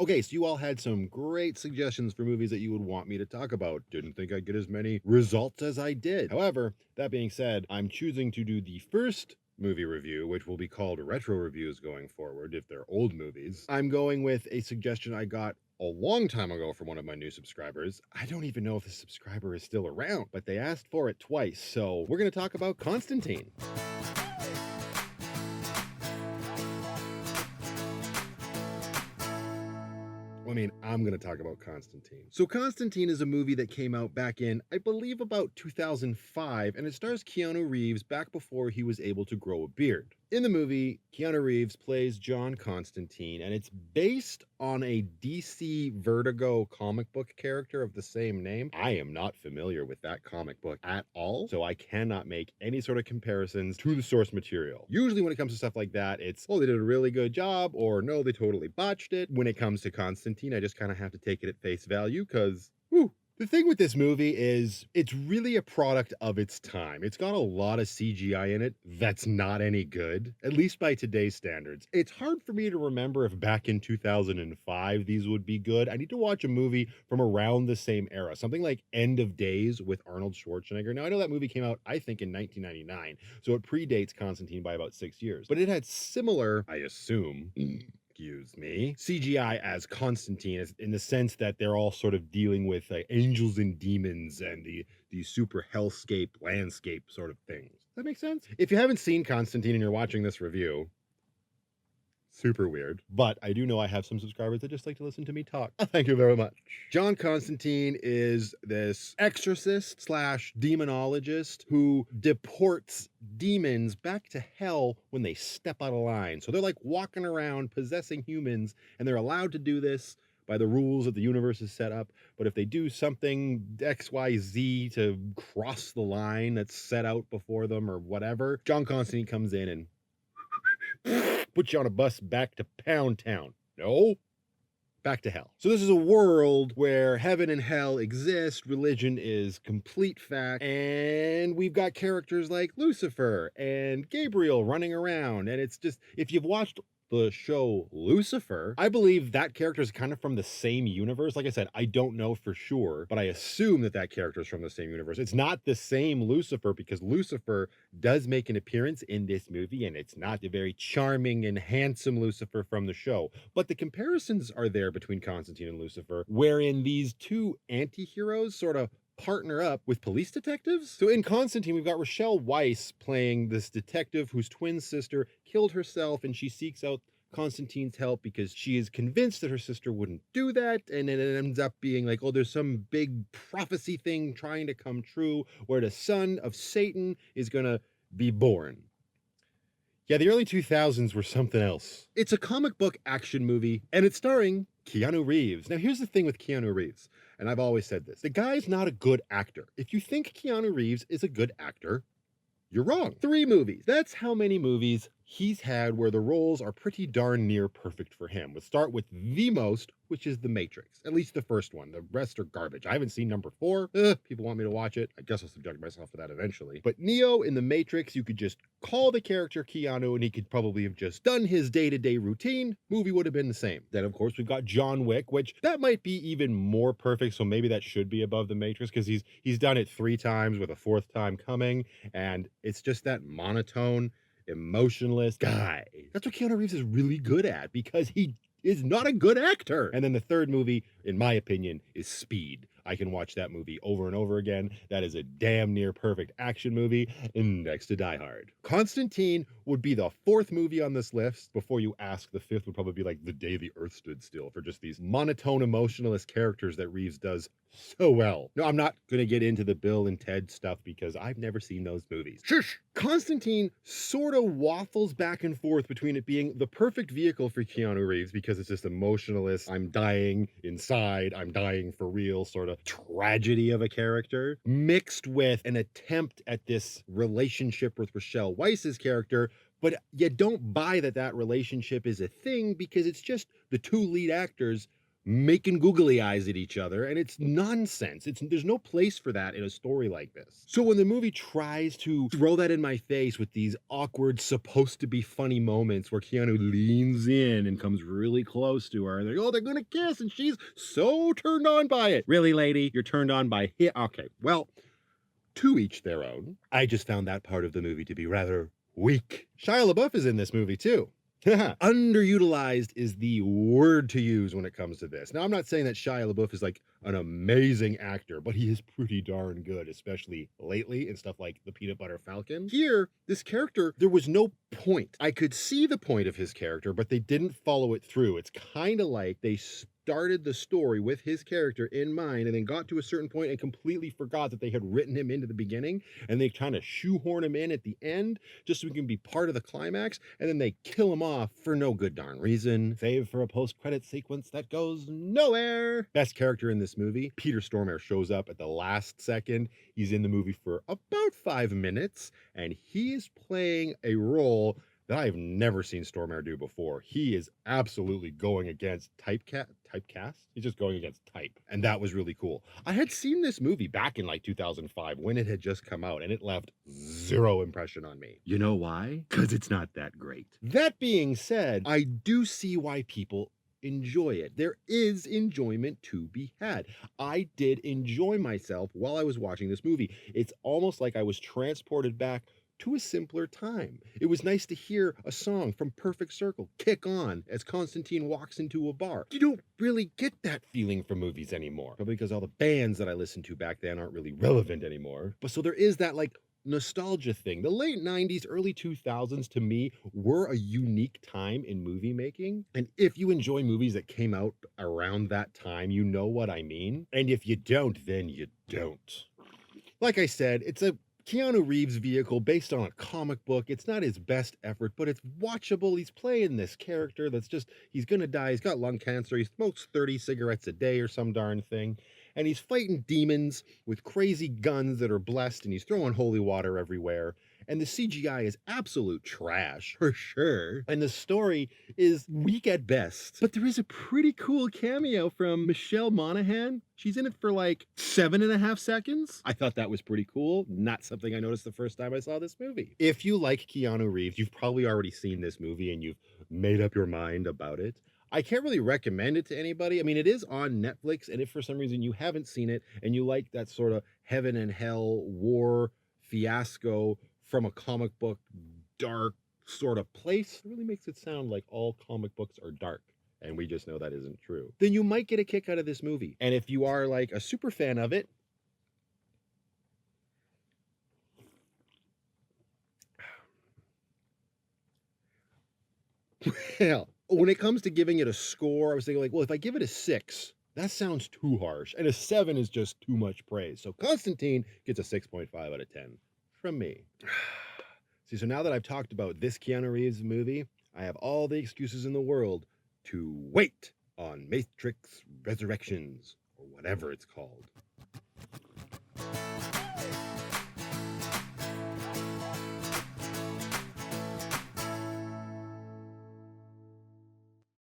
Okay, so you all had some great suggestions for movies that you would want me to talk about. Didn't think I'd get as many results as I did. However, that being said, I'm choosing to do the first movie review, which will be called retro reviews going forward if they're old movies. I'm going with a suggestion I got a long time ago from one of my new subscribers. I don't even know if the subscriber is still around, but they asked for it twice. So we're going to talk about Constantine. I mean, I'm going to talk about Constantine. So Constantine is a movie that came out back in, I believe, about 2005, and it stars Keanu Reeves back before he was able to grow a beard. In the movie, Keanu Reeves plays John Constantine, and it's based on a DC Vertigo comic book character of the same name. I am not familiar with that comic book at all, so I cannot make any sort of comparisons to the source material. Usually when it comes to stuff like that, it's, oh, they did a really good job, or no, they totally botched it. When it comes to Constantine, I just kind of have to take it at face value, because, whew. The thing with this movie is it's really a product of its time. It's got a lot of CGI in it that's not any good, at least by today's standards. It's hard for me to remember if back in 2005 these would be good. I need to watch a movie from around the same era, something like End of Days with Arnold Schwarzenegger. Now, I know that movie came out, I think, in 1999, so it predates Constantine by about 6 years, but it had similar, I assume, excuse me, CGI as Constantine, in the sense that they're all sort of dealing with angels and demons and the super hellscape landscape sort of things. Does that make sense? If you haven't seen Constantine and you're watching this review, super weird, but I do know I have some subscribers that just like to listen to me talk. Thank you very much. John Constantine is this exorcist slash demonologist who deports demons back to hell when they step out of line. So they're like walking around possessing humans, and they're allowed to do this by the rules that the universe is set up. But if they do something XYZ to cross the line that's set out before them or whatever, John Constantine comes in and put you on a bus back to Pound Town. No, back to hell. So this is a world where heaven and hell exist, religion is complete fact, and we've got characters like Lucifer and Gabriel running around, and it's just, if you've watched the show Lucifer, I believe that character is kind of from the same universe. Like I said, I don't know for sure, but I assume that that character is from the same universe. It's not the same Lucifer, because Lucifer does make an appearance in this movie, and it's not the very charming and handsome Lucifer from the show. But the comparisons are there between Constantine and Lucifer, wherein these two anti-heroes sort of partner up with police detectives. So in Constantine, we've got Rochelle Weisz playing this detective whose twin sister killed herself, and she seeks out Constantine's help because she is convinced that her sister wouldn't do that, and then it ends up being like, oh, there's some big prophecy thing trying to come true where the son of Satan is gonna be born. Yeah, the early 2000s were something else. It's a comic book action movie, and it's starring Keanu Reeves. Now, here's the thing with Keanu Reeves, and I've always said this. The guy's not a good actor. If you think Keanu Reeves is a good actor, you're wrong. 3 movies. That's how many movies he's had where the roles are pretty darn near perfect for him. We'll start with the most, which is The Matrix. At least the first one. The rest are garbage. I haven't seen number 4. People want me to watch it. I guess I'll subject myself to that eventually. But Neo in The Matrix, you could just call the character Keanu and he could probably have just done his day-to-day routine. Movie would have been the same. Then, of course, we've got John Wick, which that might be even more perfect, so maybe that should be above The Matrix, because he's done it 3 times with a 4th time coming, and it's just that monotone, emotionless guy. That's what Keanu Reeves is really good at, because he is not a good actor. And then the third movie, in my opinion, is Speed. I can watch that movie over and over again. That is a damn near perfect action movie, next to Die Hard. Constantine would be the 4th movie on this list. Before you ask, the 5th would probably be like The Day the Earth Stood Still, for just these monotone, emotionless characters that Reeves does so well. No, I'm not going to get into the Bill and Ted stuff because I've never seen those movies. Shush! Constantine sort of waffles back and forth between it being the perfect vehicle for Keanu Reeves, because it's just emotionless, I'm dying inside, I'm dying for real sort of tragedy of a character, mixed with an attempt at this relationship with Rochelle Weisz's character, but you don't buy that that relationship is a thing, because it's just the 2 lead acters making googly eyes at each other, and it's nonsense. There's no place for that in a story like this. So when the movie tries to throw that in my face with these awkward, supposed to be funny moments where Keanu leans in and comes really close to her, and they're gonna kiss, and she's so turned on by it. Really, lady? You're turned on by him? Okay, well, to each their own. I just found that part of the movie to be rather weak. Shia LaBeouf is in this movie too. Underutilized is the word to use when it comes to this. Now, I'm not saying that Shia LaBeouf is like an amazing actor, but he is pretty darn good, especially lately in stuff like The Peanut Butter Falcon. Here, this character, there was no point. I could see the point of his character, but they didn't follow it through. It's kind of like they started the story with his character in mind and then got to a certain point and completely forgot that they had written him into the beginning, and they kind of shoehorn him in at the end just so he can be part of the climax, and then they kill him off for no good darn reason, save for a post-credit sequence that goes nowhere. Best character in this movie, Peter Stormare, shows up at the last second. He's in the movie for about 5 minutes, and he is playing a role that I've never seen Stormare do before. He is absolutely going against typecast. He's just going against type. And that was really cool. I had seen this movie back in like 2005 when it had just come out, and it left zero impression on me. You know why? Because it's not that great. That being said, I do see why people enjoy it. There is enjoyment to be had. I did enjoy myself while I was watching this movie. It's almost like I was transported back to a simpler time. It was nice to hear a song from Perfect Circle kick on as Constantine walks into a bar. You don't really get that feeling from movies anymore, probably because all the bands that I listened to back then aren't really relevant anymore. But so there is that like nostalgia thing. The late 90s, early 2000s to me were a unique time in movie making. And if you enjoy movies that came out around that time, you know what I mean. And if you don't, then you don't. Like I said, it's a Keanu Reeves vehicle based on a comic book. It's not his best effort, but it's watchable. He's playing this character that's just, he's gonna die. He's got lung cancer. He smokes 30 cigarettes a day or some darn thing. And he's fighting demons with crazy guns that are blessed, and he's throwing holy water everywhere. And the CGI is absolute trash, for sure. And the story is weak at best. But there is a pretty cool cameo from Michelle Monaghan. She's in it for like 7.5 seconds. I thought that was pretty cool. Not something I noticed the first time I saw this movie. If you like Keanu Reeves, you've probably already seen this movie and you've made up your mind about it. I can't really recommend it to anybody. I mean, it is on Netflix, and if for some reason you haven't seen it and you like that sort of heaven and hell war fiasco from a comic book dark sort of place, it really makes it sound like all comic books are dark. And we just know that isn't true. Then you might get a kick out of this movie. And if you are like a super fan of it, well, when it comes to giving it a score, I was thinking like, well, if I give it a 6, that sounds too harsh. And a 7 is just too much praise. So Constantine gets a 6.5 out of 10 from me. See, so now that I've talked about this Keanu Reeves movie, I have all the excuses in the world to wait on Matrix Resurrections, or whatever it's called.